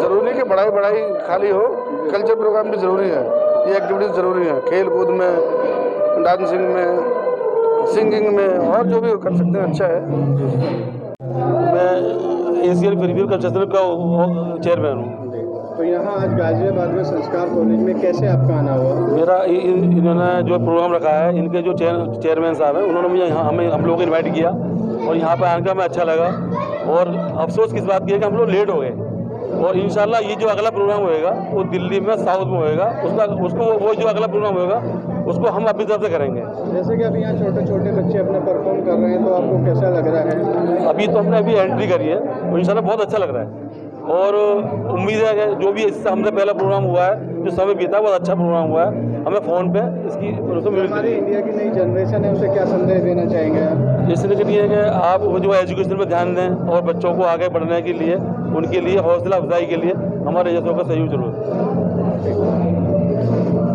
ज़रूरी नहीं कि पढ़ाई खाली हो, कल्चर प्रोग्राम भी ज़रूरी है, ये एक्टिविटीज़ ज़रूरी है। खेल कूद में, डांसिंग में, सिंगिंग में, और जो भी कर सकते हैं अच्छा है। मैं एशियन फिल्म कल्चर का चेयरमैन हूँ। तो यहाँ आज गाजियाबाद में संस्कार कॉलेज में कैसे आपका आना हुआ? मेरा इन्होंने जो प्रोग्राम रखा है, इनके जो चेयरमैन साहब हैं, उन्होंने मुझे यहाँ हम लोग इनवाइट किया और यहाँ पर आने का हमें अच्छा लगा। और अफसोस किस बात की है कि हम लोग लेट हो गए, और इंशाल्लाह ये जो अगला प्रोग्राम होएगा वो दिल्ली में साउथ में होएगा, उसको वो जो अगला प्रोग्राम होएगा उसको हम अपनी तरफ से करेंगे। जैसे कि अभी यहाँ छोटे छोटे बच्चे अपने परफॉर्म कर रहे हैं, तो आपको कैसा लग रहा है? अभी तो हमने एंट्री करी है और इंशाल्लाह बहुत अच्छा लग रहा है, और उम्मीद है कि जो भी इससे हमसे पहला प्रोग्राम हुआ है, जो समय बीता, बहुत अच्छा प्रोग्राम हुआ है। हमें फ़ोन पे इसकी हमारी इंडिया की नई जनरेशन है, उसे क्या संदेश देना चाहेंगे आप? इसलिए के लिए कि आप जो एजुकेशन पर ध्यान दें और बच्चों को आगे बढ़ने के लिए, उनके लिए हौसला अफजाई के लिए हमारे जैसों का सहयोग जरूर है।